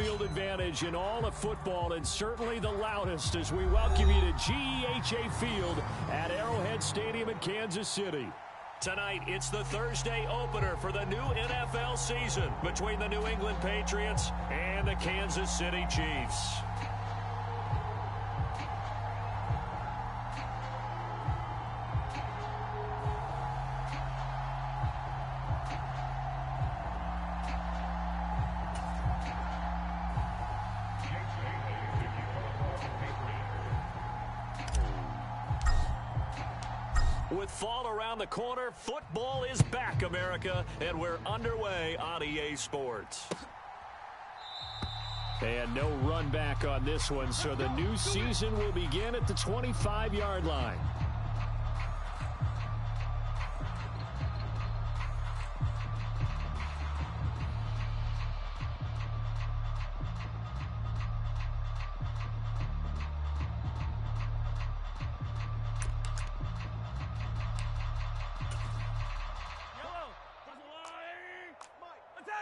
field advantage in all of football, and certainly the loudest as we welcome you to GEHA Field at Arrowhead Stadium in Kansas City. Tonight, it's the Thursday opener for the new NFL season between the New England Patriots and the Kansas City Chiefs. With fall around the corner, football is back, America, and we're underway on EA Sports. And no run back on this one, so the new season will begin at the 25-yard line.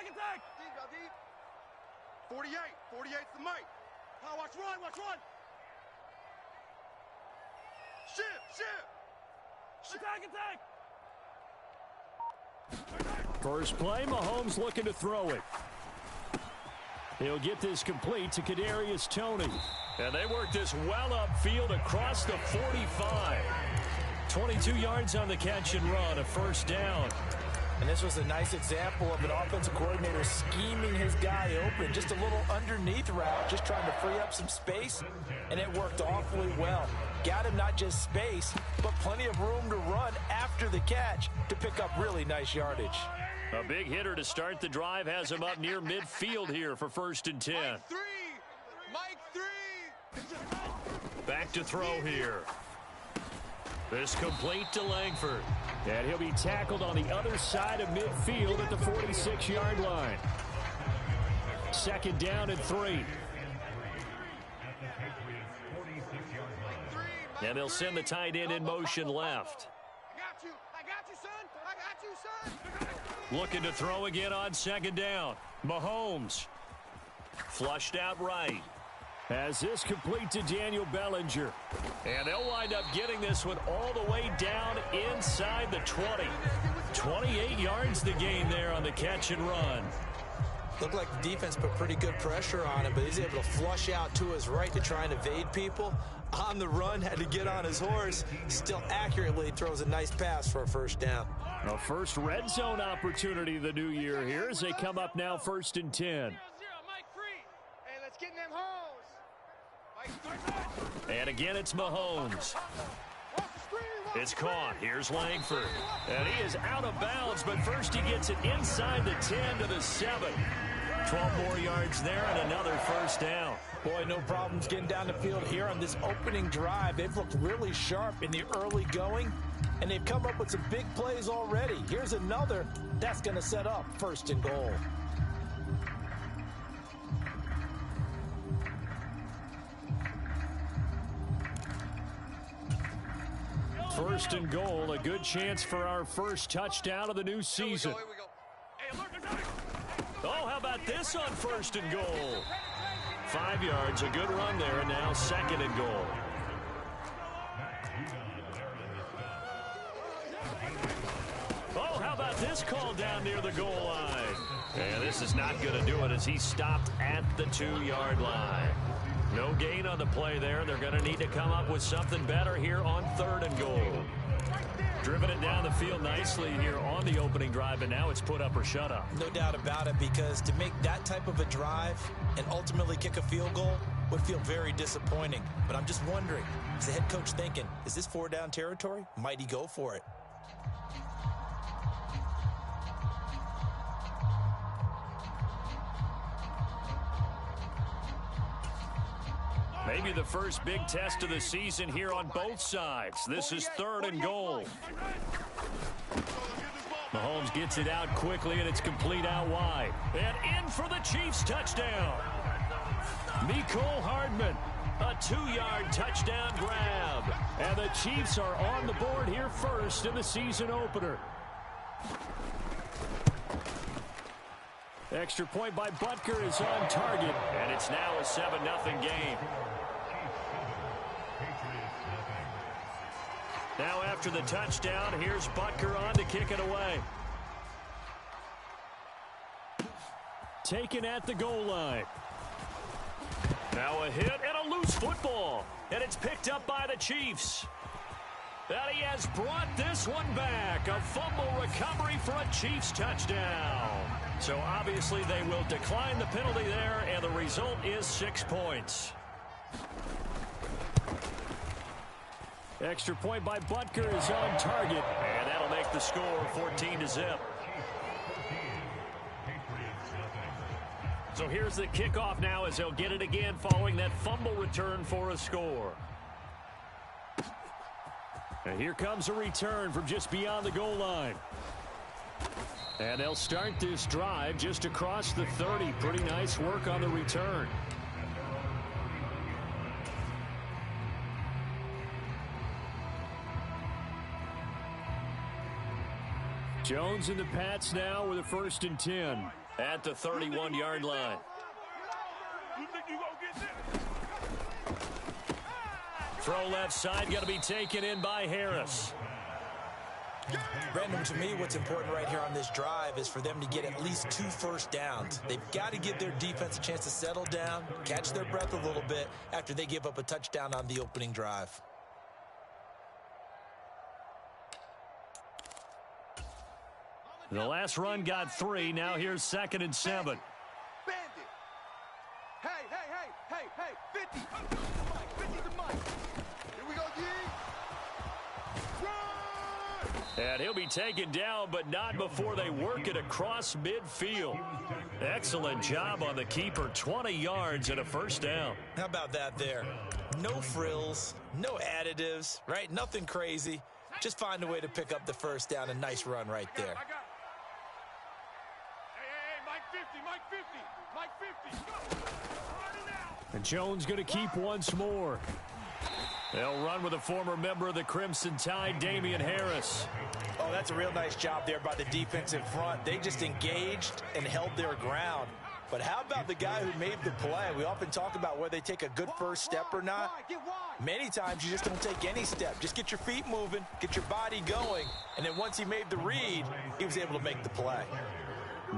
Attack! Deep, go deep. 48. 48's the mic. Now watch run, watch run. Shift. Attack. First play, Mahomes looking to throw it. He'll get this complete to Kadarius Toney. And they work this well upfield across the 45. 22 yards on the catch and run, a first down. And this was a nice example of an offensive coordinator scheming his guy open. Just a little underneath route, just trying to free up some space, and it worked awfully well. Got him not just space, but plenty of room to run after the catch to pick up really nice yardage. A big hitter to start the drive has him up near midfield here for 1st and 10. Mike 3. Back to throw here. This complete to Langford. And he'll be tackled on the other side of midfield at the 46-yard line. 2nd down and 3. And they'll send the tight end in motion left. I got you, son. Looking to throw again on 2nd down. Mahomes. Flushed out right. As this complete to Daniel Bellinger. And they'll wind up getting this one all the way down inside the 20. 28 yards the gain there on the catch and run. Looked like the defense put pretty good pressure on him, but he's able to flush out to his right to try and evade people. On the run, had to get on his horse. Still accurately throws a nice pass for a first down. A first red zone opportunity the new year here as they come up now 1st and 10. Mike 3. Hey, let's get in them holes. And again, it's Mahomes. It's caught. Here's Langford. And he is out of bounds, but first he gets it inside the 10 to the 7. 12 more yards there and another first down. Boy, no problems getting down the field here on this opening drive. They've looked really sharp in the early going, and they've come up with some big plays already. Here's another that's going to set up 1st and goal. First and goal, a good chance for our first touchdown of the new season. Here we go. Oh, how about this on 1st and goal? 5 yards, a good run there, and now 2nd and goal. Oh, how about this call down near the goal line? And this is not going to do it as he stopped at the 2-yard line. No gain on the play there. They're going to need to come up with something better here on 3rd and goal. Driven it down the field nicely here on the opening drive, and now it's put up or shut up. No doubt about it, because to make that type of a drive and ultimately kick a field goal would feel very disappointing. But I'm just wondering, is the head coach thinking, is this 4-down territory? Might he go for it? Maybe the first big test of the season here on both sides. This is 3rd and goal. Mahomes gets it out quickly, and it's complete out wide. And in for the Chiefs touchdown. Mecole Hardman, a 2-yard touchdown grab. And the Chiefs are on the board here first in the season opener. Extra point by Butker is on target, and it's now a 7-0 game. Now after the touchdown, here's Butker on to kick it away. Taken at the goal line. Now a hit and a loose football, and it's picked up by the Chiefs. And he has brought this one back. A fumble recovery for a Chiefs touchdown. So obviously they will decline the penalty there, and the result is 6 points. Extra point by Butker is on target, and that'll make the score 14-0. So here's the kickoff now as they'll get it again following that fumble return for a score. And here comes a return from just beyond the goal line. And they'll start this drive just across the 30. Pretty nice work on the return. Jones and the Pats now with a 1st and 10 at the 31-yard line. Throw left side, going to be taken in by Harris. Brandon, to me, what's important right here on this drive is for them to get at least 2 first downs. They've got to give their defense a chance to settle down, catch their breath a little bit after they give up a touchdown on the opening drive. The last run got 3. Now here's 2nd and 7. Bandit. Hey, 50. 50 to Mike. Here we go, G. Run! And he'll be taken down, but not before they work it across midfield. Excellent job on the keeper. 20 yards and a 1st down. How about that there? No frills, no additives, right? Nothing crazy. Just find a way to pick up the 1st down. A nice run right there. And Jones going to keep once more. They'll run with a former member of the Crimson Tide, Damian Harris. Oh, that's a real nice job there by the defensive front. They just engaged and held their ground. But how about the guy who made the play? We often talk about whether they take a good first step or not. Many times you just don't take any step. Just get your feet moving, get your body going, and then once he made the read, he was able to make the play.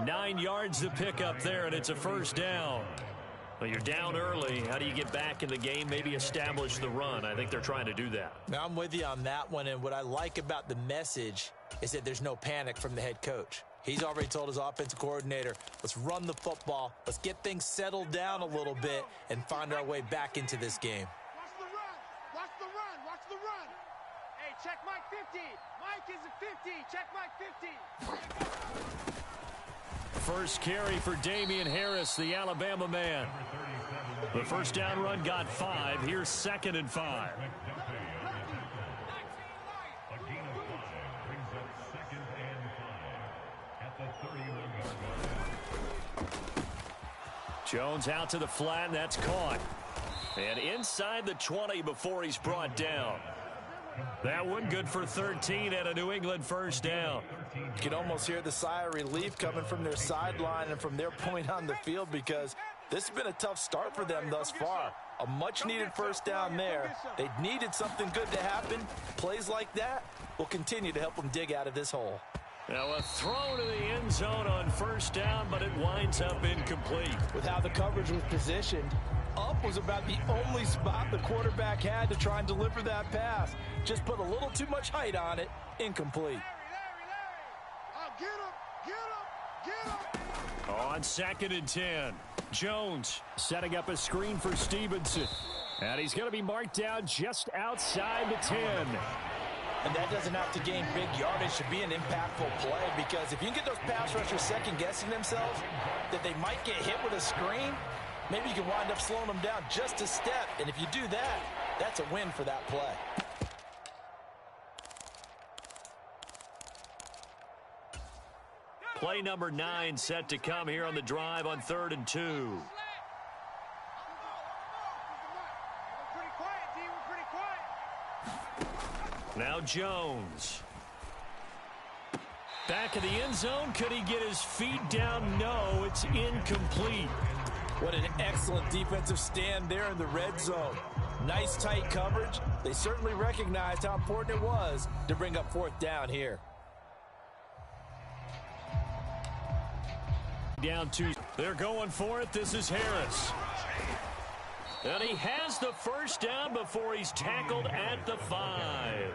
9 yards to pick up there, and it's a 1st down. Well, you're down early. How do you get back in the game, maybe establish the run? I think they're trying to do that. Now, I'm with you on that one, and what I like about the message is that there's no panic from the head coach. He's already told his offensive coordinator, let's run the football, let's get things settled down a little bit and find our way back into this game. Watch the run. Watch the run. Watch the run. Hey, check Mike 50. Mike is a 50. Check Mike 50. First carry for Damian Harris, the Alabama man. The 1st down run got 5. Here's 2nd and 5. Jones out to the flat, and that's caught. And inside the 20 before he's brought down. That one good for 13 and a New England 1st down. You can almost hear the sigh of relief coming from their sideline and from their point on the field because this has been a tough start for them thus far. A much-needed 1st down there. They needed something good to happen. Plays like that will continue to help them dig out of this hole. Now a throw to the end zone on 1st down, but it winds up incomplete. With how the coverage was positioned, up was about the only spot the quarterback had to try and deliver that pass. Just put a little too much height on it. Incomplete. On 2nd and 10, Jones setting up a screen for Stevenson. And he's going to be marked down just outside the 10. And that doesn't have to gain big yardage to be an impactful play because if you can get those pass rushers second-guessing themselves that they might get hit with a screen, maybe you can wind up slowing them down just a step. And if you do that, that's a win for that play. Play number 9 set to come here on the drive on 3rd and 2. Now Jones. Back of the end zone. Could he get his feet down? No, it's incomplete. What an excellent defensive stand there in the red zone. Nice tight coverage. They certainly recognized how important it was to bring up fourth down here. Down two. They're going for it. This is Harris. And he has the first down before he's tackled at the 5.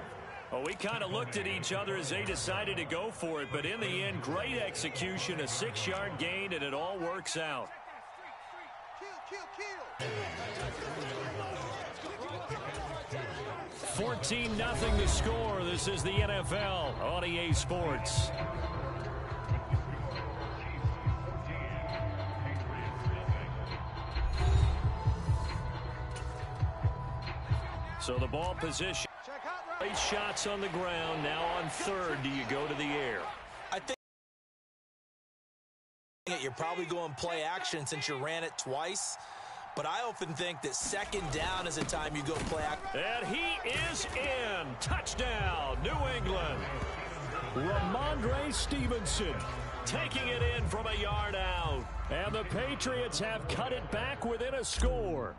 Well, we kind of looked at each other as they decided to go for it, but in the end, great execution, a 6-yard gain, and it all works out. 14-0 the score. This is the NFL on EA Sports. So the ball position. Great shots on the ground. Now on third, do you go to the air? I think you're probably going play action since you ran it twice. But I often think that second down is a time you go play action. And he is in. Touchdown, New England. Ramondre Stevenson taking it in from a yard out. And the Patriots have cut it back within a score.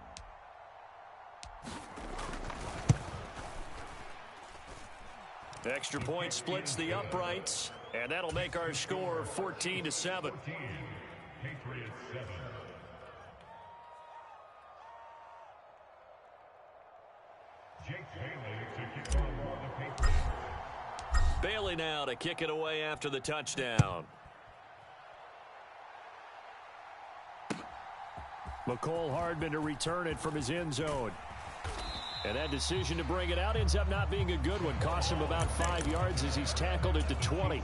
Extra point splits the uprights, and that'll make our score 14-7. Bailey now to kick it away after the touchdown. McCole Hardman to return it from his end zone. And that decision to bring it out ends up not being a good one. Cost him about 5 yards as he's tackled at the 20.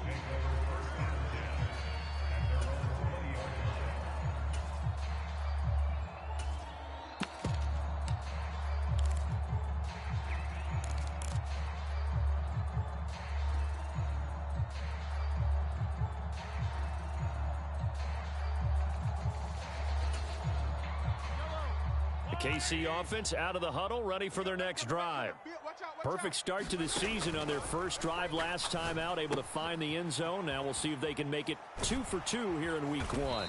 KC offense out of the huddle, ready for their next drive. Perfect start to the season on their first drive last time out, able to find the end zone. Now we'll see if they can make it 2 for 2 here in week 1.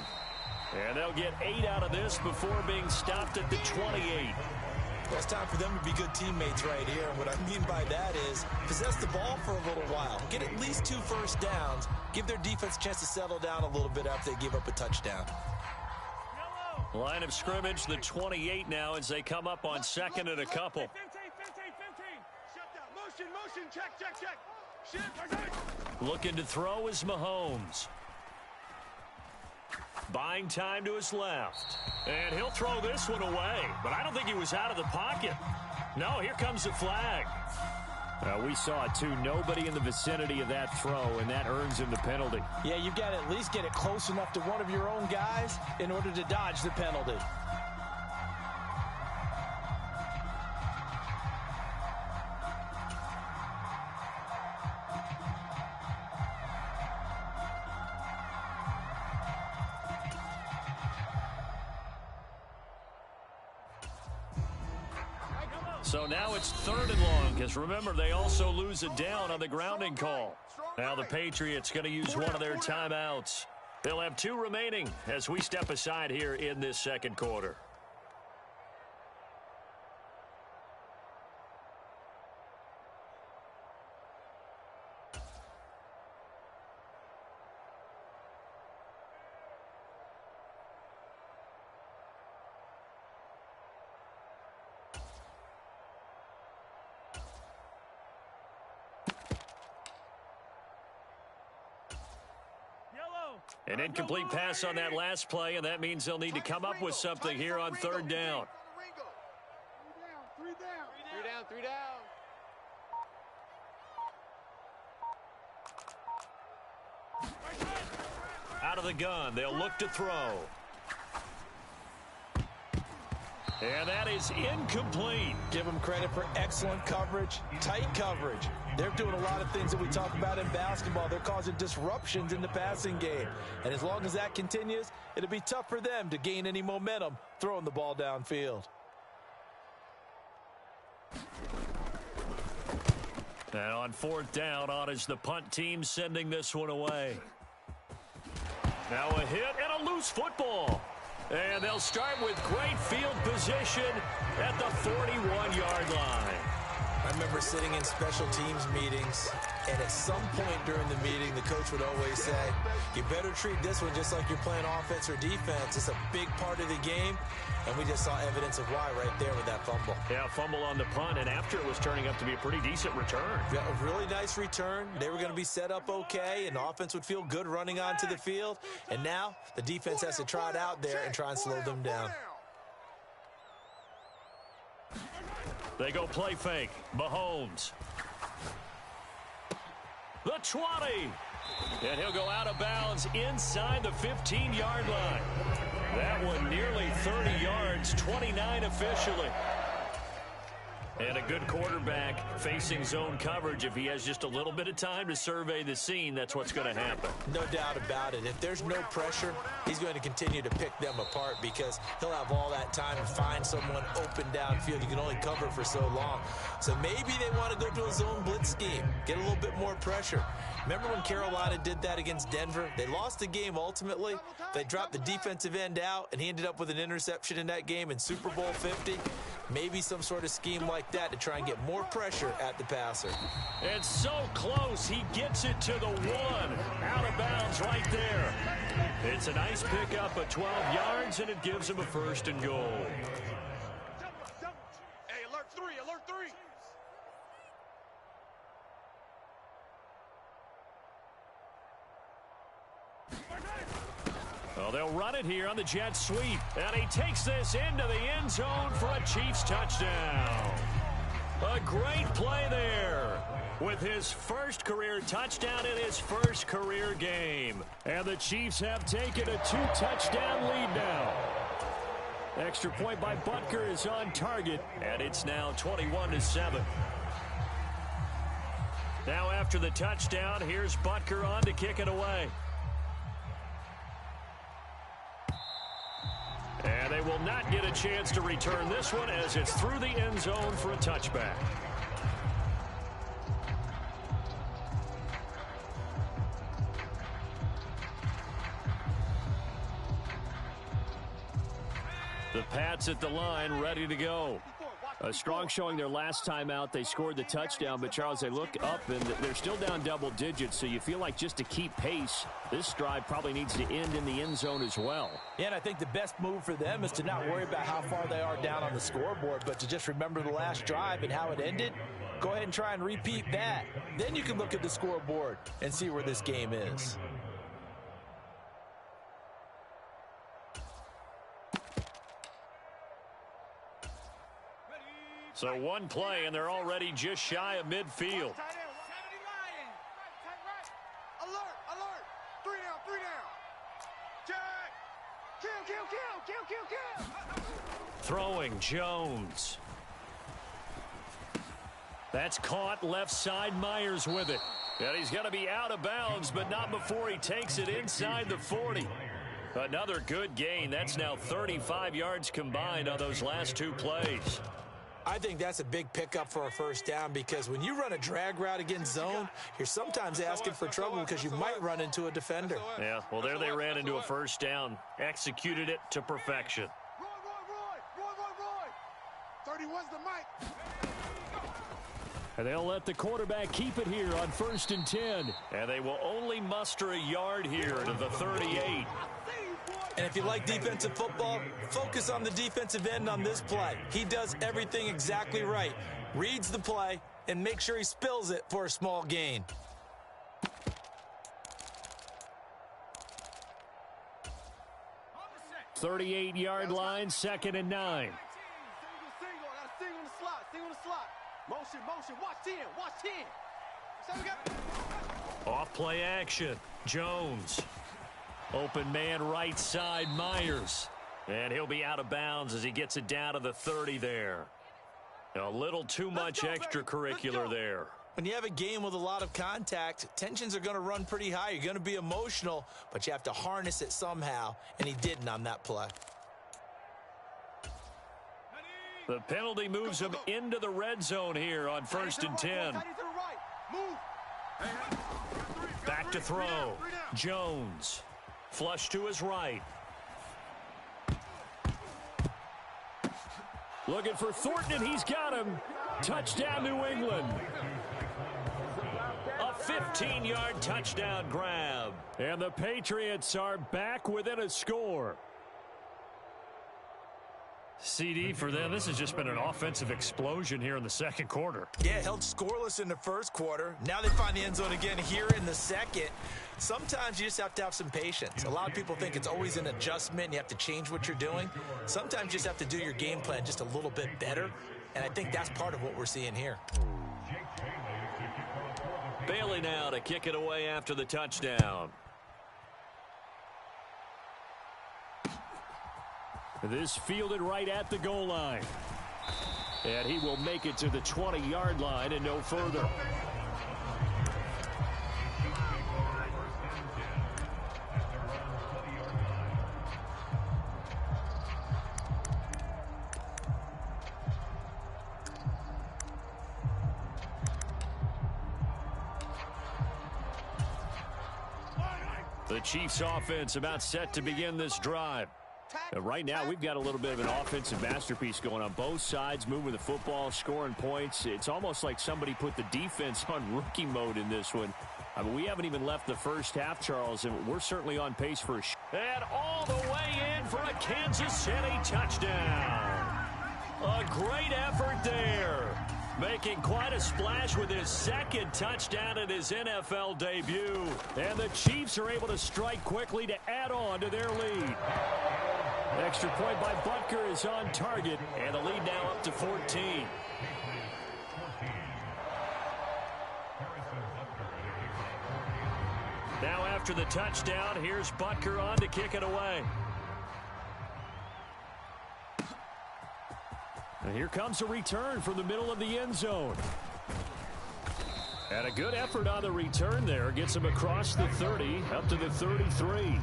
And they'll get 8 out of this before being stopped at the 28. Well, it's time for them to be good teammates right here. And what I mean by that is possess the ball for a little while. Get at least 2 first downs. Give their defense a chance to settle down a little bit after they give up a touchdown. Line of scrimmage, the 28 now as they come up on second and a couple. 15. Shut down. Motion. Check. Shit. Looking to throw is Mahomes. Buying time to his left. And he'll throw this one away. But I don't think he was out of the pocket. No, here comes the flag. We saw it too. Nobody in the vicinity of that throw, and that earns him the penalty. Yeah, you've got to at least get it close enough to one of your own guys in order to dodge the penalty. So now it's 3rd and long, because remember, they also lose it down on the grounding call. Now the Patriots going to use one of their timeouts. They'll have 2 remaining as we step aside here in this second quarter. An incomplete pass on that last play, and that means they'll need to come up with something here on 3rd down. 3 down. Out of the gun, they'll look to throw. And that is incomplete. Give them credit for excellent coverage, tight coverage. They're doing a lot of things that we talk about in basketball. They're causing disruptions in the passing game. And as long as that continues, it'll be tough for them to gain any momentum throwing the ball downfield. And on 4th down, on is the punt team sending this one away. Now a hit and a loose football. And they'll start with great field position at the 41-yard line. I remember sitting in special teams meetings, and at some point during the meeting, the coach would always say, you better treat this one just like you're playing offense or defense. It's a big part of the game, and we just saw evidence of why right there with that fumble. Yeah, fumble on the punt, and after it was turning up to be a pretty decent return. Yeah, a really nice return. They were going to be set up okay, and the offense would feel good running onto the field. And now the defense has to trot out there and try and slow them down. They go play fake. Mahomes. The 20. And he'll go out of bounds inside the 15-yard line. That one nearly 30 yards, 29 officially. And a good quarterback facing zone coverage. If he has just a little bit of time to survey the scene, that's what's going to happen. No doubt about it. If there's no pressure, he's going to continue to pick them apart because he'll have all that time to find someone open downfield. You can only cover for so long. So maybe they want to go to a zone blitz scheme, get a little bit more pressure. Remember when Carolina did that against Denver? They lost the game ultimately. They dropped the defensive end out, and he ended up with an interception in that game in Super Bowl 50. Maybe some sort of scheme like that to try and get more pressure at the passer. It's so close. He gets it to the 1. Out of bounds right there. It's a nice pickup of 12 yards, and it gives him a 1st and goal. Hey, alert 3, alert 3. Well, they'll run it here on the jet sweep. And he takes this into the end zone for a Chiefs touchdown. A great play there with his first career touchdown in his first career game. And the Chiefs have taken a 2-touchdown lead now. Extra point by Butker is on target, and it's now 21-7. Now after the touchdown, here's Butker on to kick it away. And they will not get a chance to return this one as it's through the end zone for a touchback. The Pats at the line, ready to go. A strong showing their last time out. They scored the touchdown, but Charles, they look up and they're still down double digits, so you feel like just to keep pace, this drive probably needs to end in the end zone as well. Yeah, and I think the best move for them is to not worry about how far they are down on the scoreboard, but to just remember the last drive and how it ended. Go ahead and try and repeat that. Then you can look at the scoreboard and see where this game is. So one play, and they're already just shy of midfield. Alert, alert. 3 down, 3 down. Check. Kill. Throwing Jones. That's caught left side. Myers with it. And he's going to be out of bounds, but not before he takes it inside the 40. Another good gain. That's now 35 yards combined on those last 2 plays. I think that's a big pickup for a 1st down because when you run a drag route against zone, you're sometimes asking for trouble because you might run into a defender. Yeah, well, there they ran into a 1st down. Executed it to perfection. Roy. 31's the mic. And they'll let the quarterback keep it here on 1st and 10. And they will only muster a yard here to the 38. And if you like defensive football, focus on the defensive end on this play. He does everything exactly right. Reads the play and makes sure he spills it for a small gain. The 38-yard line, 2nd and 9. Single on the slot. Motion. Watch 10. Off play action. Jones. Open man right side, Myers. And he'll be out of bounds as he gets it down to the 30 there. A little too much extracurricular there. When you have a game with a lot of contact, tensions are going to run pretty high. You're going to be emotional, but you have to harness it somehow, and he didn't on that play. The penalty moves him into the red zone here on 1st and 10. Back to throw. Jones. Flush to his right. Looking for Thornton, and he's got him. Touchdown, New England. A 15-yard touchdown grab. And the Patriots are back within a score. CD for them, this has just been an offensive explosion here in the second quarter. Yeah, held scoreless in the first quarter. Now they find the end zone again here in the second. Sometimes you just have to have some patience. A lot of people think it's always an adjustment. You have to change what you're doing. Sometimes you just have to do your game plan just a little bit better. And I think that's part of what we're seeing here. Bailey now to kick it away after the touchdown. This fielded right at the goal line. And he will make it to the 20-yard line and no further. The Chiefs offense about set to begin this drive. Right now, we've got a little bit of an offensive masterpiece going on. Both sides moving the football, scoring points. It's almost like somebody put the defense on rookie mode in this one. I mean, we haven't even left the first half, Charles, and we're certainly on pace for a and all the way in for a Kansas City touchdown. A great effort there. Making quite a splash with his second touchdown in his NFL debut. And the Chiefs are able to strike quickly to add on to their lead. Extra point by Butker is on target, and the lead now up to 14. Now after the touchdown, here's Butker on to kick it away. And here comes a return from the middle of the end zone. And a good effort on the return there. Gets him across the 30, up to the 33.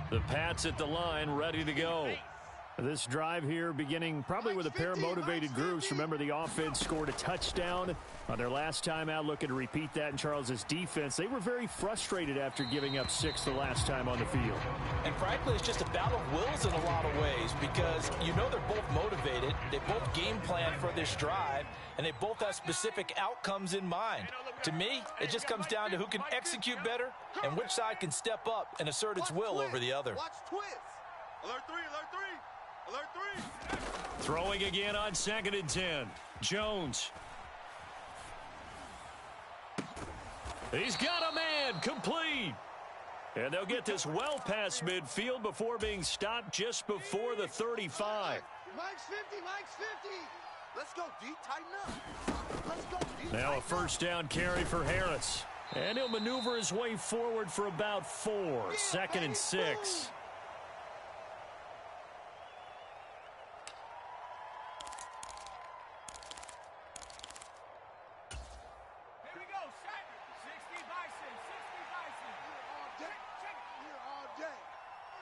The Pats at the line, ready to go. This drive here beginning probably with a pair of motivated groups. Remember, the offense scored a touchdown on their last time out. Looking to repeat that in Charles's defense. They were very frustrated after giving up 6 the last time on the field. And frankly, it's just a battle of wills in a lot of ways because you know they're both motivated. They both game plan for this drive, and they both have specific outcomes in mind. To me, it just comes down to who can execute better and which side can step up and assert its will over the other. Watch twist. Alert 3, alert 3. Alert 3. Throwing again on 2nd and 10. Jones. He's got a man, complete. And they'll get this well past midfield before being stopped just before the 35. Mike's 50, Mike's 50. Let's go, D, tighten up. Let's go, D. Now a first down carry for Harris. And he'll maneuver his way forward for about 4. 2nd and 6.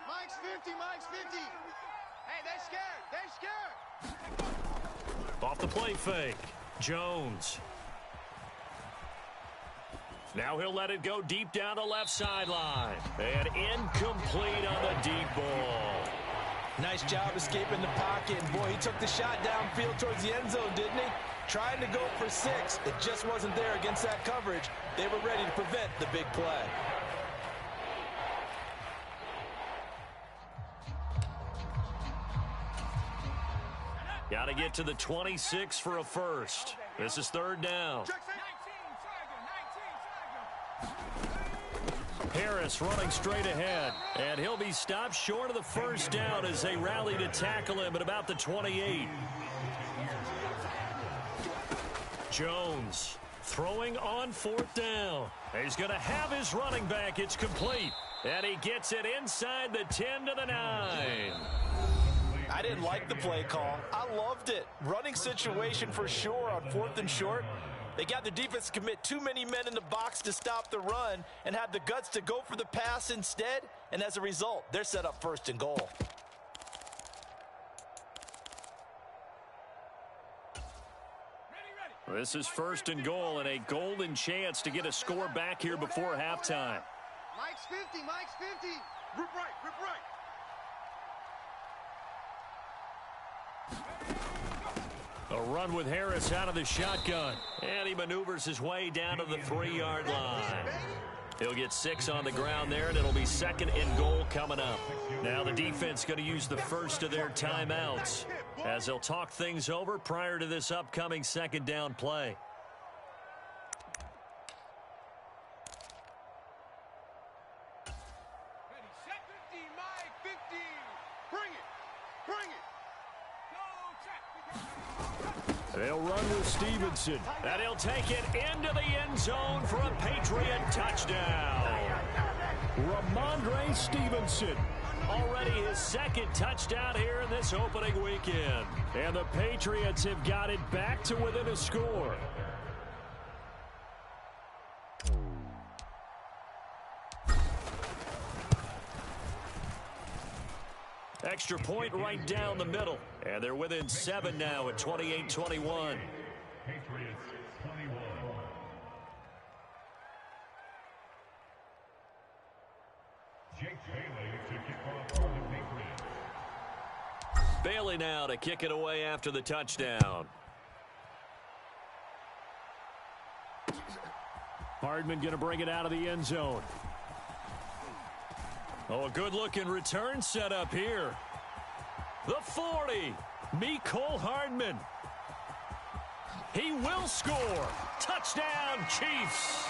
Mike's 50, Mike's 50. Hey, they're scared. They're scared. Off the play fake. Jones. Now he'll let it go deep down the left sideline. And incomplete on the deep ball. Nice job escaping the pocket. And boy, he took the shot downfield towards the end zone, didn't he? Trying to go for 6. It just wasn't there against that coverage. They were ready to prevent the big play. Got to get to the 26 for a first. This is 3rd down. Harris running straight ahead, and he'll be stopped short of the first down as they rally to tackle him at about the 28. Jones throwing on 4th down. He's going to have his running back. It's complete, and he gets it inside the 10 to the 9. I didn't like the play call. I loved it. Running situation for sure on 4th and short. They got the defense to commit too many men in the box to stop the run and have the guts to go for the pass instead, and as a result, they're set up first and goal. This is first and goal and a golden chance to get a score back here before halftime. Mike's 50, Mike's 50. Rip right, rip right. A run with Harris out of the shotgun. And he maneuvers his way down to the 3-yard line. He'll get 6 on the ground there, and it'll be second and goal coming up. Now the defense going to use the first of their timeouts as they'll talk things over prior to this upcoming second down play. Ready, set 50, Mike 50. Bring it, bring it. Go, check. They'll run with Stevenson. And he'll take it into the end zone for a Patriot touchdown. Ramondre Stevenson. Already his second touchdown here in this opening weekend. And the Patriots have got it back to within a score. Extra point right down the middle. And they're within 7 now at 28-21. Patriots 21. Jake Bailey to kick off for the Patriots. Bailey now to kick it away after the touchdown. Hardman going to bring it out of the end zone. Oh, a good-looking return set up here. The 40, Mecole Hardman. He will score. Touchdown, Chiefs.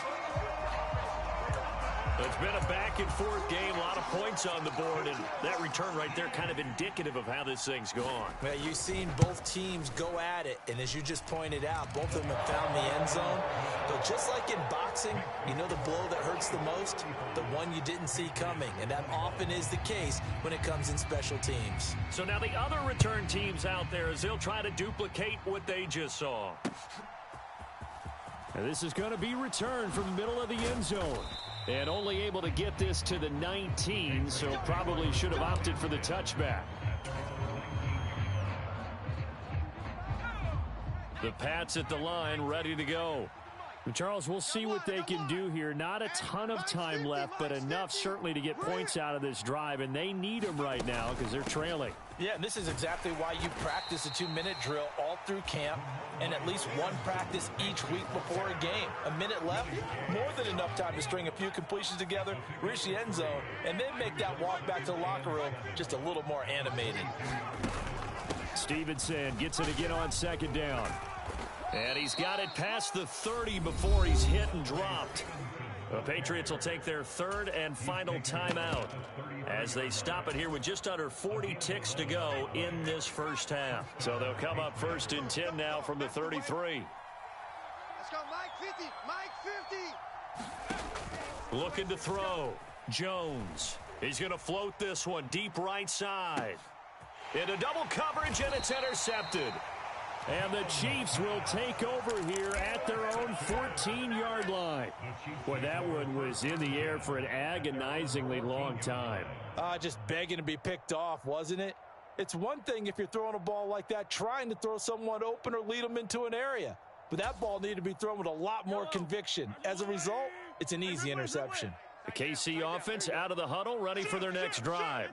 It's been a back-and-forth game, a lot of points on the board, and that return right there kind of indicative of how this thing's gone. Well, you've seen both teams go at it, and as you just pointed out, both of them have found the end zone. But just like in boxing, you know the blow that hurts the most? The one you didn't see coming, and that often is the case when it comes in special teams. So now the other return teams out there as they'll try to duplicate what they just saw. And this is going to be returned from the middle of the end zone. And only able to get this to the 19, so probably should have opted for the touchback. The Pats at the line, ready to go. Charles, we'll see what they can do here. Not a ton of time left, but enough certainly to get points out of this drive, and they need them right now because they're trailing. Yeah, and this is exactly why you practice a 2-minute drill all through camp and at least one practice each week before a game. A minute left, more than enough time to string a few completions together, reach the end zone, and then make that walk back to the locker room just a little more animated. Stevenson gets it again on second down. And he's got it past the 30 before he's hit and dropped. The Patriots will take their third and final timeout as they stop it here with just under 40 ticks to go in this first half. So they'll come up first and 10 now from the 33. Let's go, Mike 50, Mike 50. Looking to throw. Jones. He's going to float this one deep right side. Into double coverage, and it's intercepted. And the Chiefs will take over here at their own 14-yard line. Boy, that one was in the air for an agonizingly long time. Just begging to be picked off, wasn't it? It's one thing if you're throwing a ball like that, trying to throw someone open or lead them into an area. But that ball needed to be thrown with a lot more conviction. As a result, it's an easy interception. The KC offense out of the huddle, ready for their next drive.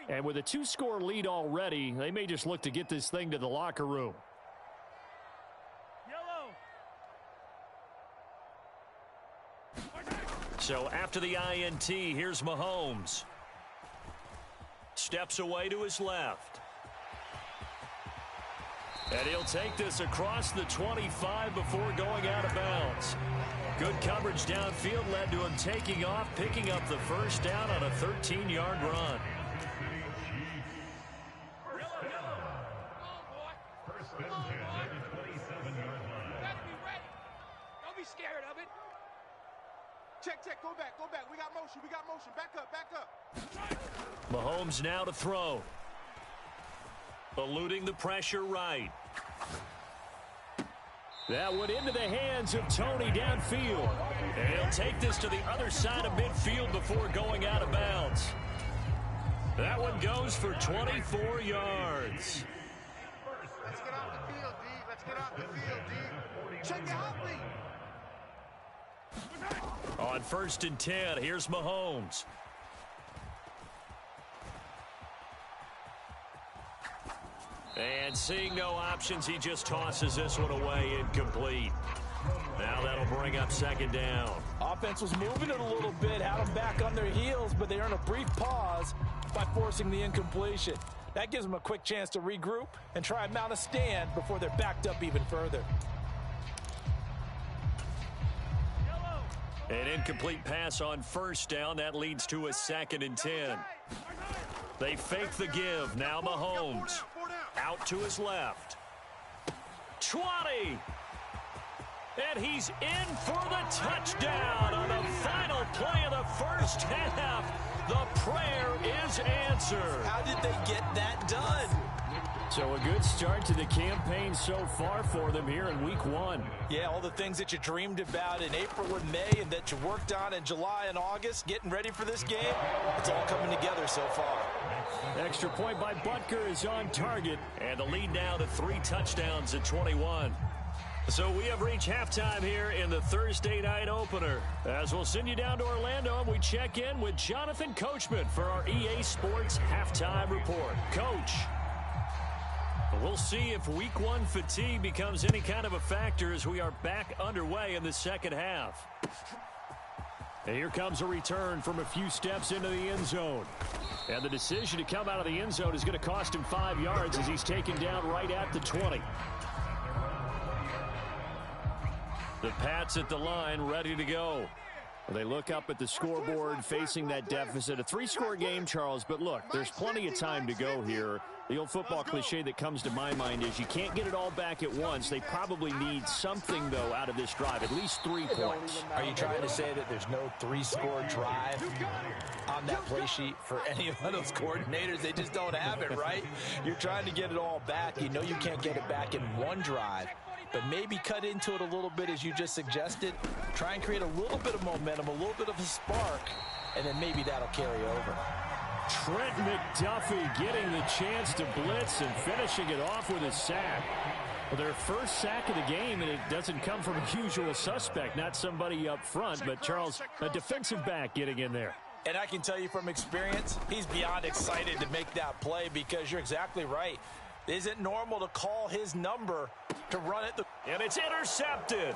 And with a 2-score lead already, they may just look to get this thing to the locker room. So after the INT, here's Mahomes. Steps away to his left. And he'll take this across the 25 before going out of bounds. Good coverage downfield led to him taking off, picking up the first down on a 13-yard run. First and 10 at the 27-yard line. Gotta be ready. Don't be scared of it. Check, go back. We got motion, back up. Mahomes now to throw. Eluding the pressure right. That went into the hands of Tony downfield. And he'll take this to the other side of midfield before going out of bounds. That one goes for 24 yards. Let's get off the field, D. Let's get off the field, D. Check it out, please. On 1st and 10, here's Mahomes. And seeing no options, he just tosses this one away incomplete. Now that'll bring up 2nd down. Offense was moving it a little bit, had them back on their heels, but they earn a brief pause by forcing the incompletion. That gives them a quick chance to regroup and try and mount a stand before they're backed up even further. An incomplete pass on 1st down. That leads to a 2nd and 10. They fake the give. Now Mahomes. Out to his left. 20. And he's in for the touchdown on the final play of the 1st half. The prayer is answered. How did they get that done? So a good start to the campaign so far for them here in week 1. Yeah, all the things that you dreamed about in April and May and that you worked on in July and August, getting ready for this game, it's all coming together so far. Extra point by Butker is on target, and the lead now to 3 touchdowns at 21. So we have reached halftime here in the Thursday night opener. As we'll send you down to Orlando, and we check in with Jonathan Coachman for our EA Sports Halftime Report. Coach, we'll see if week 1 fatigue becomes any kind of a factor as we are back underway in the 2nd half. And here comes a return from a few steps into the end zone. And the decision to come out of the end zone is going to cost him 5 yards as he's taken down right at the 20. The Pats at the line, ready to go. They look up at the scoreboard, facing that deficit. A 3-score game, Charles, but look, there's plenty of time to go here. The old football cliche that comes to my mind is you can't get it all back at once. They probably need something, though, out of this drive, at least 3 points. Are you trying to say that there's no 3-score drive on that play sheet for any of those coordinators? They just don't have it, right? You're trying to get it all back. You know you can't get it back in 1 drive. But maybe cut into it a little bit as you just suggested. Try and create a little bit of momentum, a little bit of a spark, and then maybe that'll carry over. Trent McDuffie getting the chance to blitz and finishing it off with a sack. Well, their first sack of the game, and it doesn't come from a usual suspect, not somebody up front, but Charles, a defensive back getting in there. And I can tell you from experience, he's beyond excited to make that play because you're exactly right. It isn't normal to call his number to run it. And it's intercepted.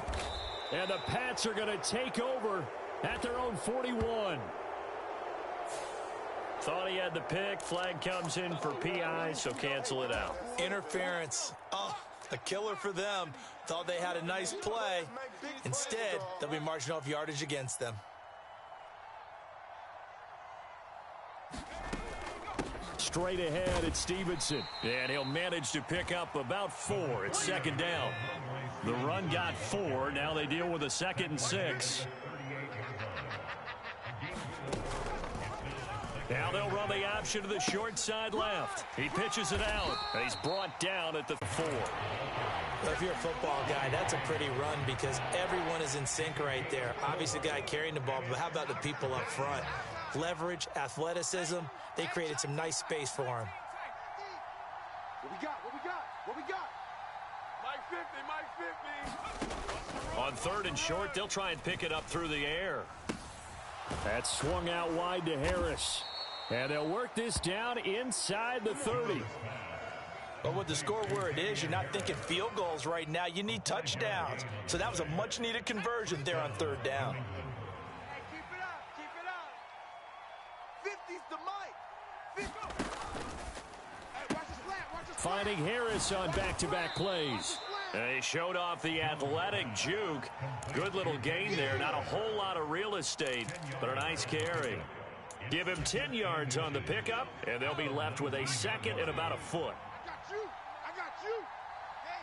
And the Pats are going to take over at their own 41. Thought he had the pick. Flag comes in for PI, so cancel it out. Interference. Oh, a killer for them. Thought they had a nice play. Instead, they'll be marching off yardage against them. Straight ahead, it's Stevenson. And he'll manage to pick up about 4. It's 2nd down. The run got 4. Now they deal with a 2nd and 6. Now they'll run the option to the short side left. He pitches it out. And he's brought down at the 4. Well, if you're a football guy, that's a pretty run because everyone is in sync right there. Obviously, the guy carrying the ball, but how about the people up front? Leverage, athleticism. They created some nice space for him. What we got? What we got? What we got? Mike 50, Mike 50. On 3rd and short, they'll try and pick it up through the air. That's swung out wide to Harris. And they'll work this down inside the 30. But with the score where it is, you're not thinking field goals right now. You need touchdowns. So that was a much-needed conversion there on 3rd down. Hey, keep it up. Keep it up. 50's the Mike. 50. Hey, watch the slant. Watch the slant. Finding Harris on back-to-back plays. And he showed off the athletic juke. Good little gain there. Not a whole lot of real estate, but a nice carry. Give him 10 yards on the pickup, and they'll be left with a 2nd and about a foot. I got you. Hey,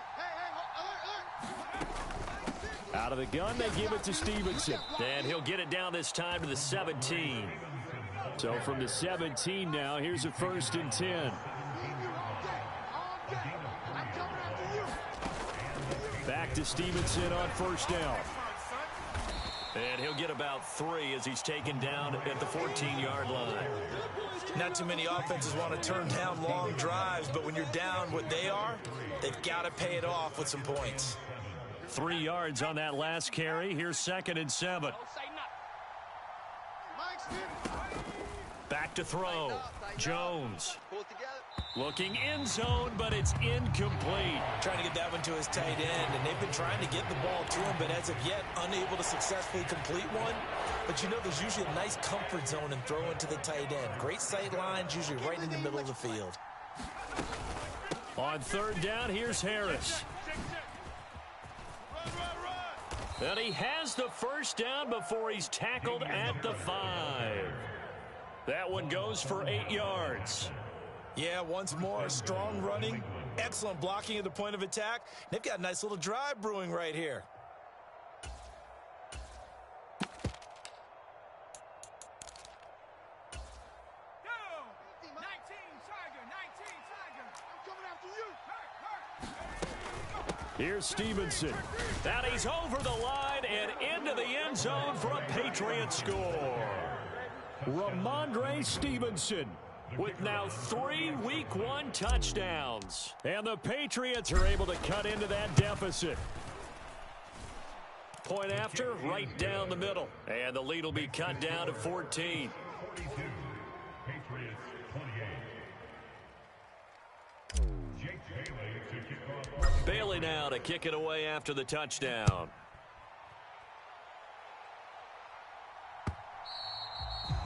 alert. Out of the gun, they give it to Stevenson. And he'll get it down this time to the 17. So from the 17 now, here's a 1st and 10. Back to Stevenson on first down. And he'll get about 3 as he's taken down at the 14-yard line. Not too many offenses want to turn down long drives, but when you're down what they are, they've got to pay it off with some points. 3 yards on that last carry. Here's 2nd and 7. Back to throw. Jones. Looking end zone, but it's incomplete. Trying to get that one to his tight end, and they've been trying to get the ball to him, but as of yet, unable to successfully complete one. But you know there's usually a nice comfort zone and throw into the tight end. Great sight lines, usually right in the middle of the field. On 3rd down, here's Harris. And he has the first down before he's tackled at the 5. That one goes for 8 yards. Yeah, once more, strong running, excellent blocking at the point of attack. They've got a nice little drive brewing right here. Here's Stevenson. And he's over the line and into the end zone for a Patriot score. Ramondre Stevenson with now 3 Week 1 touchdowns. And the Patriots are able to cut into that deficit. Point after, right down the middle. And the lead will be cut down to 14. Bailey now to kick it away after the touchdown.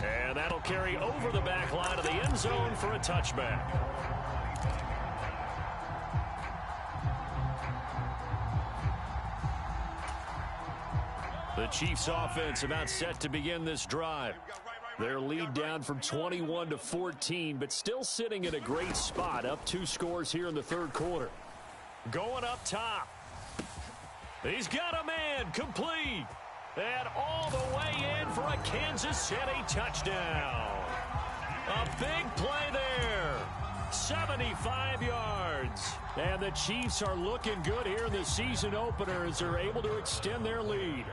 And that'll carry over the back line of the end zone for a touchback. The Chiefs offense about set to begin this drive. Their lead down from 21 to 14, but still sitting in a great spot, up 2 scores here in the 3rd quarter. Going up top. He's got a man, complete. And all the way in for a Kansas City touchdown. A big play there. 75 yards. And the Chiefs are looking good here in the season opener as they're able to extend their lead.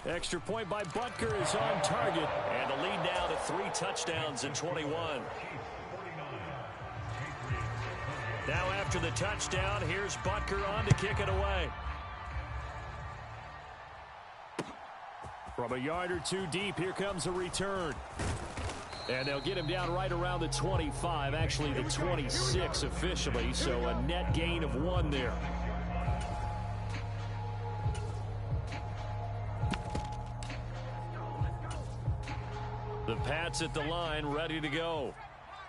Extra point by Butker is on target. And the lead now to 3 touchdowns in 21. Now after the touchdown, here's Butker on to kick it away. From a yard or 2 deep, here comes a return. And they'll get him down right around the 25, actually the 26 officially, so a net gain of 1 there. The Pats at the line, ready to go.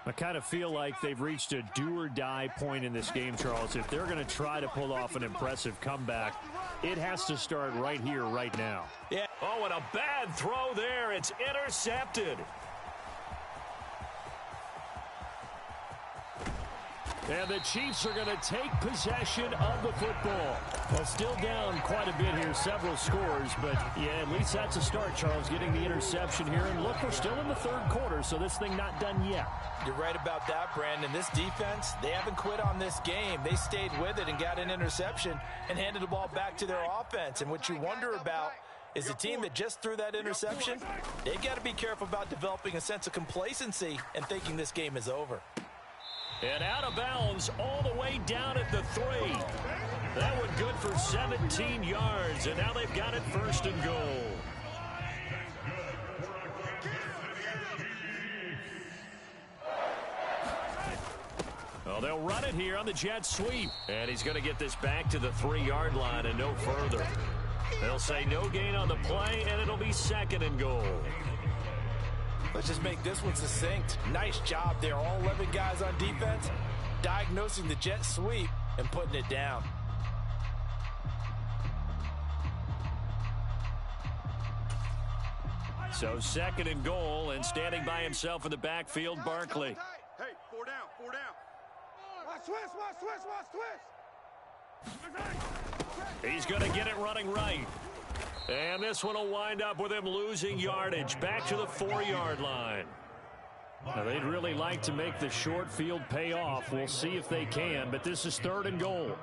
I kind of feel like they've reached a do-or-die point in this game, Charles. If they're going to try to pull off an impressive comeback, it has to start right here, right now. Yeah. Oh, and a bad throw there. It's intercepted. And the Chiefs are going to take possession of the football. Well, still down quite a bit here, several scores, but yeah, at least that's a start, Charles, getting the interception here. And look, we're still in the 3rd quarter, so this thing not done yet. You're right about that, Brandon. This defense, they haven't quit on this game. They stayed with it and got an interception and handed the ball back to their offense. And what you wonder about is the team that just threw that interception, they've got to be careful about developing a sense of complacency and thinking this game is over. And out of bounds all the way down at the 3. That one good for 17 yards, and now they've got it 1st and goal. Well, they'll run it here on the jet sweep. And he's going to get this back to the 3-yard line and no further. They'll say no gain on the play, and it'll be 2nd and goal. Let's just make this one succinct. Nice job there. All 11 guys on defense diagnosing the jet sweep and putting it down. So 2nd and goal, and standing by himself in the backfield, Barkley. Hey, 4 down, 4 down. Watch twist. He's going to get it running right. And this one will wind up with him losing yardage back to the 4-yard line. Now, they'd really like to make the short field pay off. We'll see if they can, but this is 3rd and goal.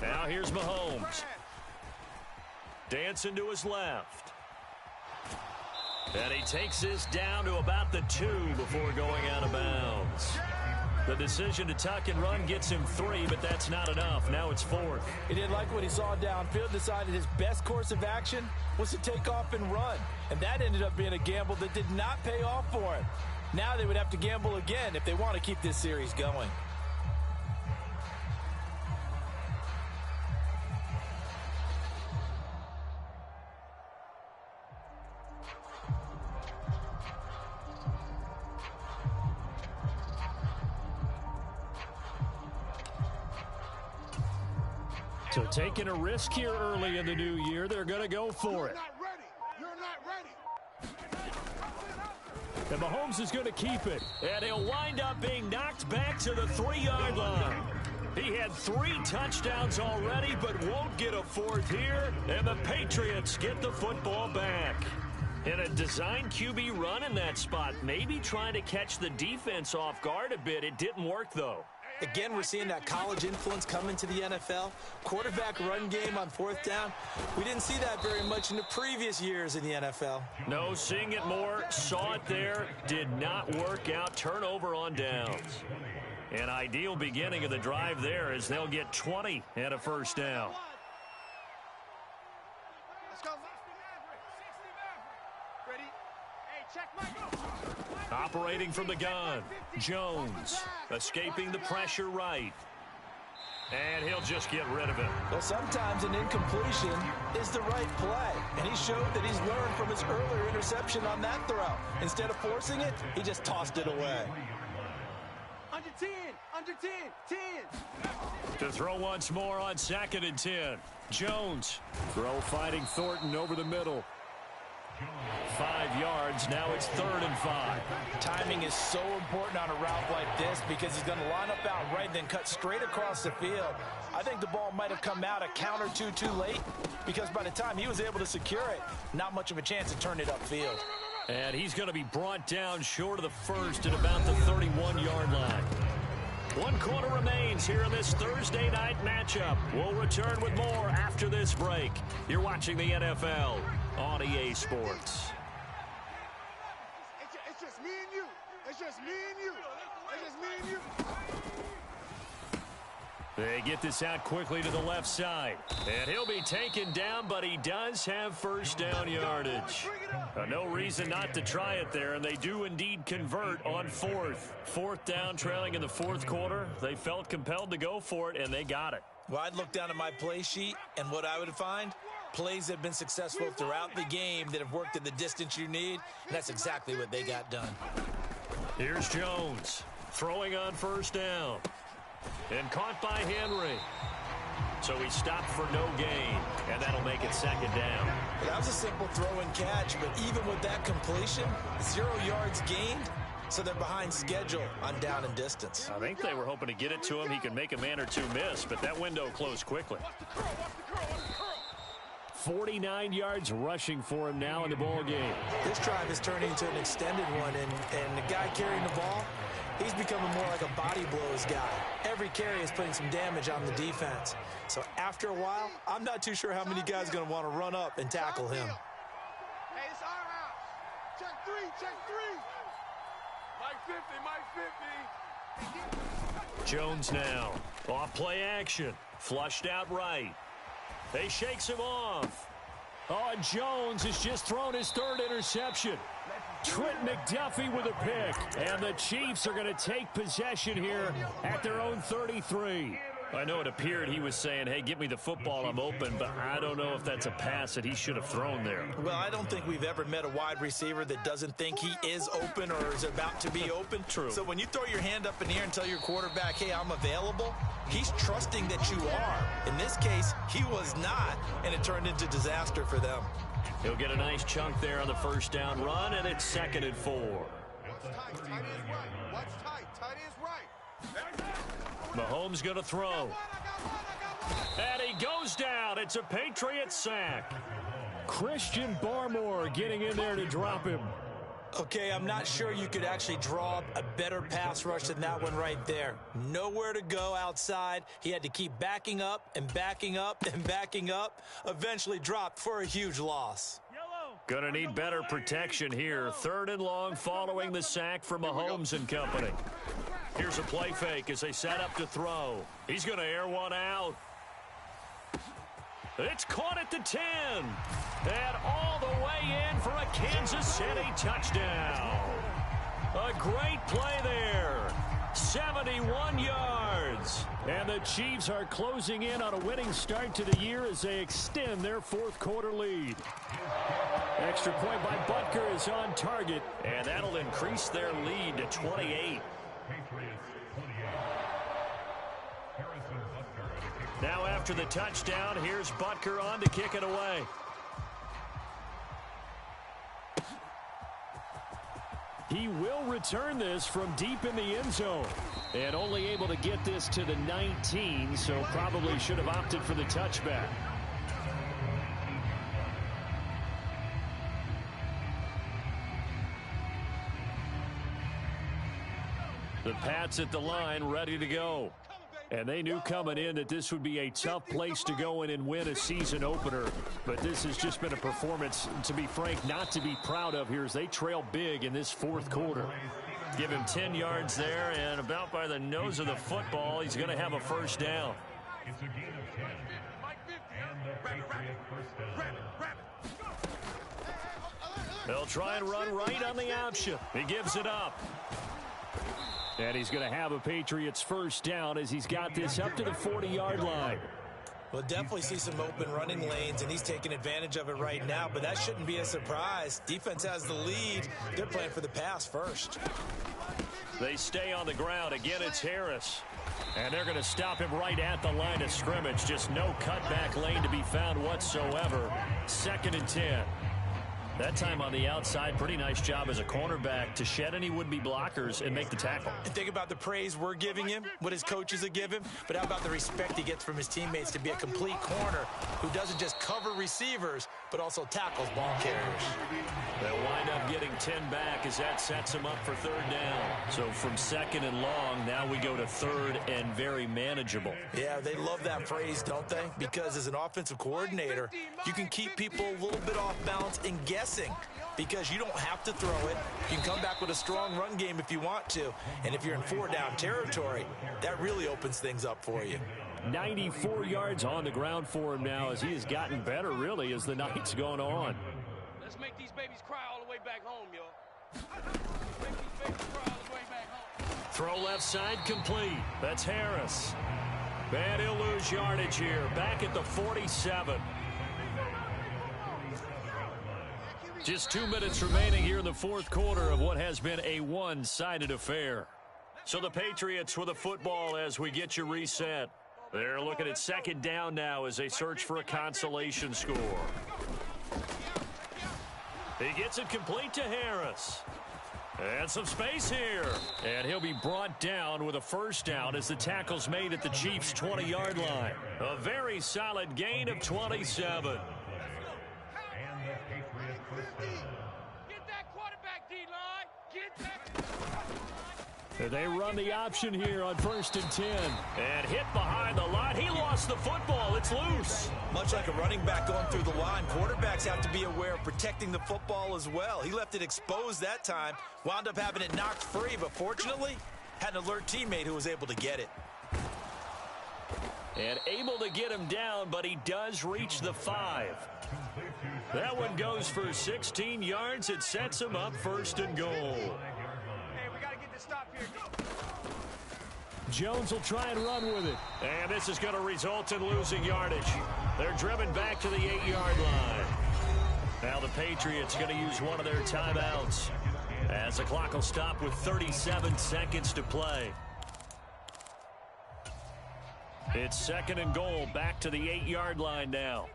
Now here's Mahomes. Dancing to his left. And he takes this down to about the 2 before going out of bounds. The decision to tuck and run gets him 3, but that's not enough. Now it's 4th. He didn't like what he saw downfield, decided his best course of action was to take off and run. And that ended up being a gamble that did not pay off for him. Now they would have to gamble again if they want to keep this series going. So taking a risk here early in the new year, they're going to go for it. You're not ready. And Mahomes is going to keep it. And he'll wind up being knocked back to the 3-yard line. He had 3 touchdowns already, but won't get a 4th here. And the Patriots get the football back. In a design QB run in that spot, maybe trying to catch the defense off guard a bit. It didn't work, though. Again, we're seeing that college influence come into the NFL. Quarterback run game on 4th down. We didn't see that very much in the previous years in the NFL. No, seeing it more. Saw it there. Did not work out. Turnover on downs. An ideal beginning of the drive there as they'll get 20 and a 1st down. Let's go. Ready? Hey, check my go. Operating from the gun, Jones escaping the pressure right. And he'll just get rid of it. Well, sometimes an incompletion is the right play. And he showed that he's learned from his earlier interception on that throw. Instead of forcing it, he just tossed it away. Under 10, under 10, 10. To throw once more on 2nd and 10. Jones, throw fighting Thornton over the middle. 5 yards, now it's 3rd and 5. Timing is so important on a route like this because he's going to line up out right, then cut straight across the field. I think the ball might have come out a count or two too late because by the time he was able to secure it, not much of a chance to turn it upfield. And he's going to be brought down short of the 1st at about the 31-yard line. 1 quarter remains here in this Thursday night matchup. We'll return with more after this break. You're watching the NFL on EA Sports. It's just me and you. It's just me and you. It's just me and you. They get this out quickly to the left side. And he'll be taken down, but he does have 1st down yardage. No reason not to try it there, and they do indeed convert on 4th. 4th down, trailing in the 4th quarter. They felt compelled to go for it, and they got it. Well, I'd look down at my play sheet, and what I would find, plays that have been successful throughout the game that have worked in the distance you need, and that's exactly what they got done. Here's Jones, throwing on 1st down. And caught by Henry. So he stopped for no gain, and that'll make it 2nd down. That was a simple throw and catch, but even with that completion, 0 yards gained, so they're behind schedule on down and distance. I think they were hoping to get it to him. He could make a man or two miss, but that window closed quickly. 49 yards rushing for him now in the ball game. This drive is turning into an extended one, and the guy carrying the ball, he's becoming more like a body blows guy. Every carry is putting some damage on the defense. So after a while, I'm not too sure how many guys are going to want to run up and tackle him. Hey, it's our house. Check 3, check 3. Mike 50, Mike 50. Jones now. Off play action. Flushed out right. He shakes him off. Oh, and Jones has just thrown his 3rd interception. Trent McDuffie with a pick. And the Chiefs are going to take possession here at their own 33. I know it appeared he was saying, hey, give me the football, I'm open, but I don't know if that's a pass that he should have thrown there. Well, I don't think we've ever met a wide receiver that doesn't think he is open or is about to be open. True. So when you throw your hand up in the air and tell your quarterback, hey, I'm available, he's trusting that you are. In this case, he was not, and it turned into disaster for them. He'll get a nice chunk there on the 1st down run, and it's 2nd and 4. What's tight? Tight is right. What's tight? Tight is right. Mahomes going to throw. And he goes down. It's a Patriot sack. Christian Barmore getting in there to drop him. Okay, I'm not sure you could actually draw up a better pass rush than that one right there. Nowhere to go outside. He had to keep backing up and backing up and backing up. Eventually dropped for a huge loss. Gonna need better protection here. 3rd and long following the sack from Mahomes and company. Here's a play fake as they set up to throw. He's gonna air one out. It's caught at the 10. And all the way in for a Kansas City touchdown. A great play there. 71 yards. And the Chiefs are closing in on a winning start to the year as they extend their 4th quarter lead. Extra point by Butker is on target. And that'll increase their lead to 28. Now after the touchdown, here's Butker on to kick it away. He will return this from deep in the end zone. And only able to get this to the 19, so probably should have opted for the touchback. The Pats at the line ready to go. And they knew coming in that this would be a tough place to go in and win a season opener. But this has just been a performance, to be frank, not to be proud of here as they trail big in this 4th quarter. Give him 10 yards there, and about by the nose of the football, he's going to have a first down. It's a gain of 10. And the Patriots first down. They'll try and run right on the option. He gives it up. And he's going to have a Patriots first down as he's got this up to the 40-yard line. We'll definitely see some open running lanes, and he's taking advantage of it right now, but that shouldn't be a surprise. Defense has the lead. They're playing for the pass first. They stay on the ground. Again, it's Harris. And they're going to stop him right at the line of scrimmage. Just no cutback lane to be found whatsoever. 2nd and 10. That time on the outside, pretty nice job as a cornerback to shed any would-be blockers and make the tackle. And think about the praise we're giving him, what his coaches have given him, but how about the respect he gets from his teammates to be a complete corner who doesn't just cover receivers, but also tackles ball carriers. They'll wind up getting 10 back as that sets him up for 3rd down. So from 2nd and long, now we go to 3rd and very manageable. Yeah, they love that phrase, don't they? Because as an offensive coordinator, you can keep people a little bit off balance and guessing because you don't have to throw it. You can come back with a strong run game if you want to. And if you're in 4-down territory, that really opens things up for you. 94 yards on the ground for him now as he has gotten better, really, as the night's gone on. Let's make these babies cry all the way back home, y'all. Make these babies cry all the way back home. Throw left side complete. That's Harris. And he'll lose yardage here. Back at the 47. Just 2 minutes remaining here in the 4th quarter of what has been a one-sided affair. So the Patriots with the football as we get you reset. They're looking at 2nd down now as they search for a consolation score. He gets it complete to Harris. And some space here. And he'll be brought down with a first down as the tackle's made at the Chiefs' 20-yard line. A very solid gain of 27. Get that quarterback, D-line. Get that. They run the option here on 1st and 10. And hit behind the line. He lost the football. It's loose. Much like a running back going through the line, quarterbacks have to be aware of protecting the football as well. He left it exposed that time, wound up having it knocked free, but fortunately, had an alert teammate who was able to get it. And able to get him down, but he does reach the 5. That one goes for 16 yards. It sets him up 1st and goal. Hey, we got to get this stop here. Jones will try and run with it. And this is going to result in losing yardage. They're driven back to the 8-yard line. Now the Patriots going to use one of their timeouts as the clock will stop with 37 seconds to play. It's 2nd and goal, back to the 8-yard line now.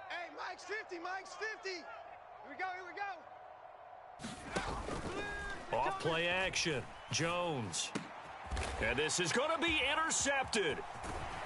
Hey, Mike's 50, Mike's 50. Here we go. Off play action. Jones. And this is going to be intercepted.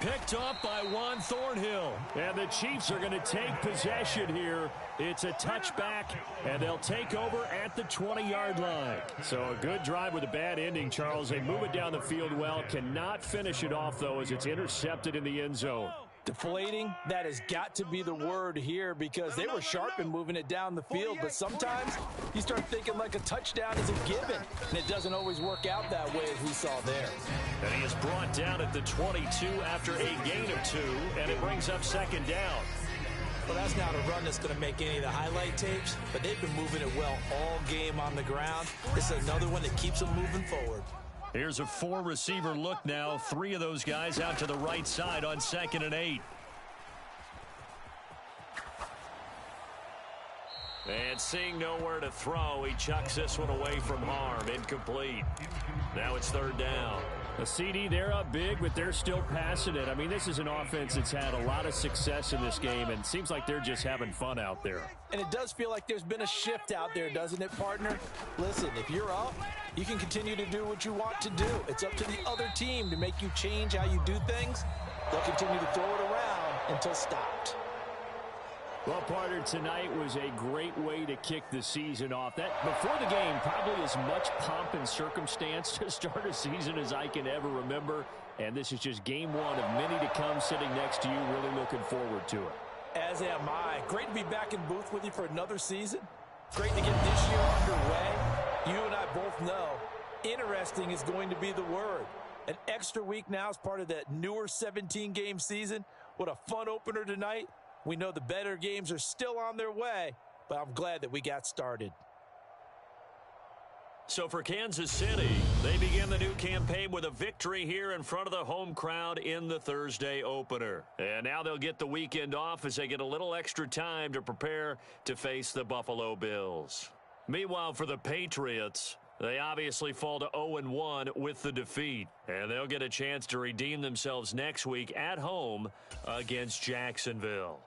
Picked up by Juan Thornhill. And the Chiefs are going to take possession here. It's a touchback, and they'll take over at the 20-yard line. So a good drive with a bad ending, Charles. They move it down the field well. Cannot finish it off, though, as it's intercepted in the end zone. Deflating, that has got to be the word here because they were sharp in moving it down the field, but sometimes you start thinking like a touchdown is a given, and it doesn't always work out that way as we saw there. And he is brought down at the 22 after a gain of 2, and it brings up second down. Well, that's not a run that's going to make any of the highlight tapes, but they've been moving it well all game on the ground. This is another one that keeps them moving forward. Here's a 4-receiver look now. 3 of those guys out to the right side on 2nd and 8. And seeing nowhere to throw, he chucks this one away from harm. Incomplete. Now it's 3rd down. A CD, they're up big, but they're still passing it. I mean, this is an offense that's had a lot of success in this game, and it seems like they're just having fun out there. And it does feel like there's been a shift out there, doesn't it, partner? Listen, if you're up, you can continue to do what you want to do. It's up to the other team to make you change how you do things. They'll continue to throw it around until stopped. Well, partner, tonight was a great way to kick the season off. That before the game, probably as much pomp and circumstance to start a season as I can ever remember. And this is just game 1 of many to come sitting next to you. Really looking forward to it. As am I. Great to be back in booth with you for another season. Great to get this year underway. You and I both know interesting is going to be the word. An extra week now as part of that newer 17-game season. What a fun opener tonight. We know the better games are still on their way, but I'm glad that we got started. So for Kansas City, they begin the new campaign with a victory here in front of the home crowd in the Thursday opener. And now they'll get the weekend off as they get a little extra time to prepare to face the Buffalo Bills. Meanwhile, for the Patriots, they obviously fall to 0-1 with the defeat. And they'll get a chance to redeem themselves next week at home against Jacksonville.